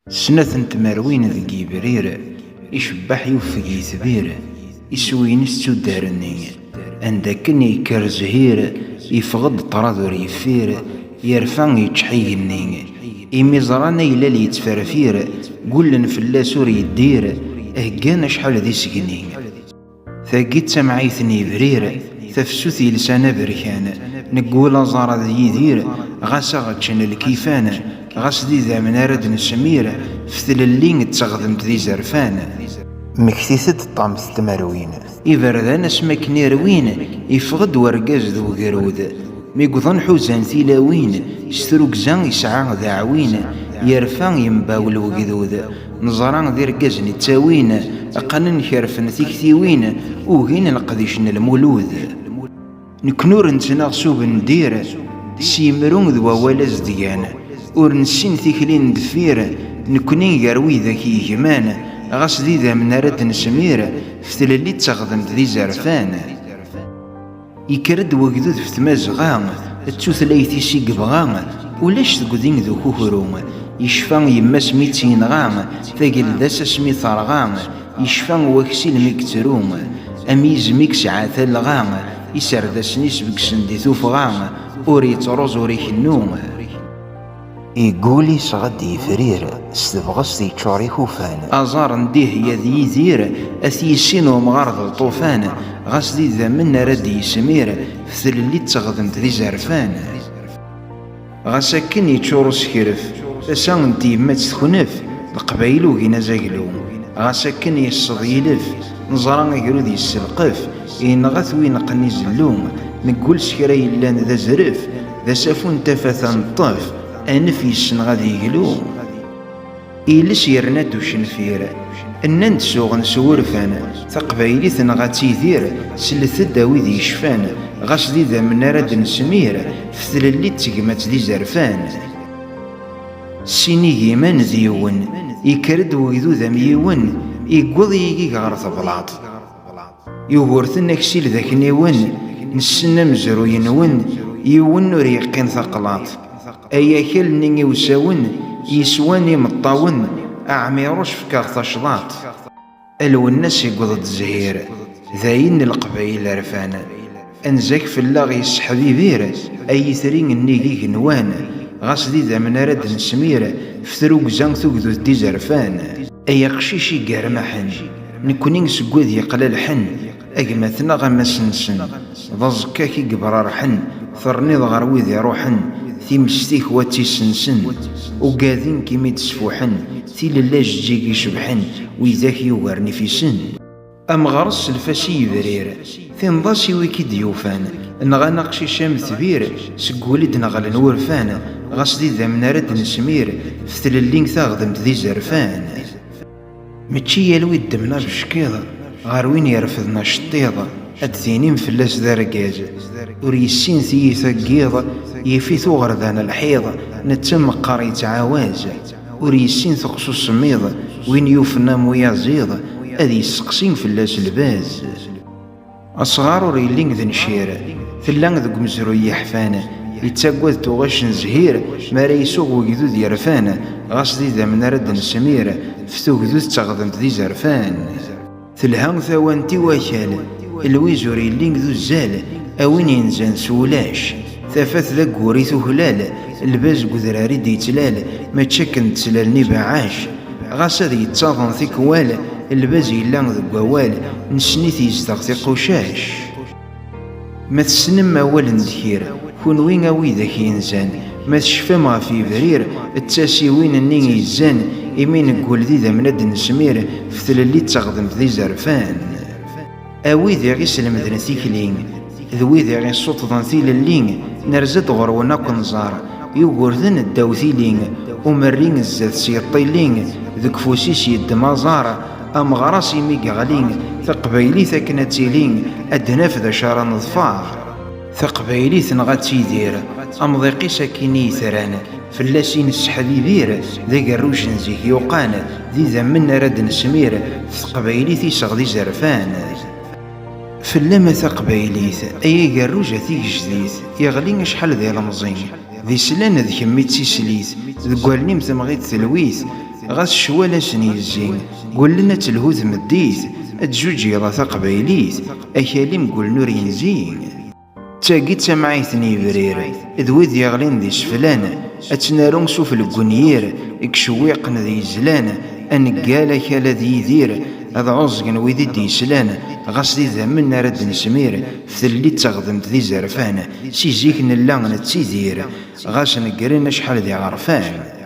سنة تماروين ذي برير يشبح يوفقي ثبير يسوين السودارني عندكني يكر زهير يفغض طراد يفير يرفع يتشحيني إميزرانا إلا لي يتفرفير قولن فلاس ور يدير أهقان شحال ذي سقني ثاقيت سمعيثني برير تفسوثي لسانا بركان نقول زار ذي يدير غاسا غتشن الكيفان غاس دي ذا من أرد نسمير فتل اللين تغضمت ذي زرفان مكثيثة الطامث تماروين إبردان اسمك نيروين يفغد ورقاز ذو قرود ميقضن حوزان ثيلاوين ستروك زان يسعى ذاعوين يرفع ينباول وقذوذ نظران ذي رقاز نتاوين أقنن كرفن ثيكثيوين وغين القديشن المولوذ نكنور نتناغ سوب ندير سيمرون ذو والز ديان ور نسين ثيكلين دفير نكونين يروي ذاكي جمان غاس ذي ذا من رد نسمير فتل اللي تغضمت ذي زرفان يكرد وقدود في تمازغان التوث ليثي سيق بغان ولاش تقدين ذو كوهرون يشفان يماس ميتين غان ثاقل داس اسمي ثرغان يشفان وكسيل ميكترون أميز ميكس عاثال غان يسرد سنيس بكسندي ثوفغان وري تروز وري خنوم يقولي صغد يفرير استبغص يتشاري خوفان أزار نديه يذي يذير أثيسينو مغارض الطوفان غاس دي ذا من رد يسمير فتل اللي تغضمت ذي زرفان غاس أكن يتشورو سكرف أسان انتي ما تتخنف القبايلو غينا زاقلو غاس أكن يصد يلف نظران يقرو ذي السلقف ينغث وينقني زلوم نقول سكراي لان ذا زرف ذا سافون تفاثا طاف أنف يسن غادي يقلو إلس يرنادو شنفير أنن تسوغ نسورفان تقبايلي ثنغا تيذير سلث داوي ذي يشفان غاس دي ذا من راد نسمير فتل اللي تقمت ذي زرفان سيني يمان ذيون يكرد ويذو ذا ميون يقوض يجي غارث بلاط يورثن اكسيل ذاك نيون نسنا مزرو ينون يون ريقين ثقلاط أيا كلني وساون يسواني مطاون أعميروش فكاغ تشضاط الوناس يقضد الزهير ذاين القبايل رفانا أنزاك في اللاغ يسحبي بير أي ثرين النيجي نوان غاس دي ذا من رد نسمير فتروك زان ثوكذو دي زرفان أيا قشيشي قارمحن نكونين سقوذ يقلال حن أقمثنا غما سنسن ضزكاكي قبرار حن ثرني ضغر ويذي روحن تيمستيك واتي سنسن وقاذين كيمي تسفوحن تيل اللاج جيك يشبحن ويذاك يوغرني في سن أم غرس الفاسي يبرير ثين ضاسي ويكي ديوفان نغا نقشي شام ثبير سقولد نغل نورفان غصدي ذا من رد نسمير فتل اللين ثاغدمت ذي زرفان متشي يلويد دمنا بشكيضة غاروين يرفضنا شطيضة أدثينين فلاس ذا رقاز وريسين ثيثا قيضة يفيثو غردان الحيضة نتم قريت عواز وريسين ثقصو السميضة وين يوفنا مويا زيضة أذي يسقسين فلاس الباز أصغار ريلين ذن شيرة ثلان ذو مزرو يحفانا يتساقوذ توغش زهير ما ريسوغ وقذو ذي رفانا غاصدي ذا من رد نسمير فتوغ ذو تغضمت ذي زرفان ثلهان ثوانتي وكال الويزو ريلين ذو الزال أوين ينزان سولاش ثافت ذا قوريثو هلال الباز قذراري دي تلال ما تشكن تسلالني باعاش غاس ذي يتصاضن ثي كوال الباز يلان ذو قوال نسنيثي يزدغ قوشاش ما تسنم ما والن ذكير كون وين اوي ذاك ينزان ما تشفى ما في برير التاسي وين النين يزان يمين نقول ذي ذا مناد نسمير فتل اللي تغضم ذي زرفان اوي ذا غي سلم ذا ثيكلين ذوي ذا غي صوت ذا ثيل اللين نرزد غرونا كنزار يوغرذن الداو ثيلين ومرين الزاد سيطيلين ذك فوسيس يد مازار أم غراسي ميقغلين ثقبايلي ثكنتيلين أدناف ذا شارا نظفار ثقبايلي ثنغاتي دير أم ضيقي ساكيني ثران فلاسين السحبي بير ذا قروش نزيك يوقان ذي ذا من رد نسمير ثقبايلي ثيسغ ذي زرفان فلما ثقبايليث أي قروجة ثيك جديث يغلين شحال ذي لمزين ذي سلان ذي كميت سيسليث ذي قوالنيم ثمغيت ثلويث غاس شوالا سنيزين قول لنا تلهو ثمديت تجوج يلا تقبايليت أكاليم قول نور ينزين تاقيت سمعيتني برير ذويذ يغلين ذي شفلان أتنارون سوف القنيير اكشويقن ذي زلان أنقال كالا ذي يدير هذا عزقن ويدي ديسلان غاس ذي ذمنا رد نسمير ثلي تغضمت ذي زرفان سي زيك نلا نتيذير غاس نقرين شحال ذي عرفان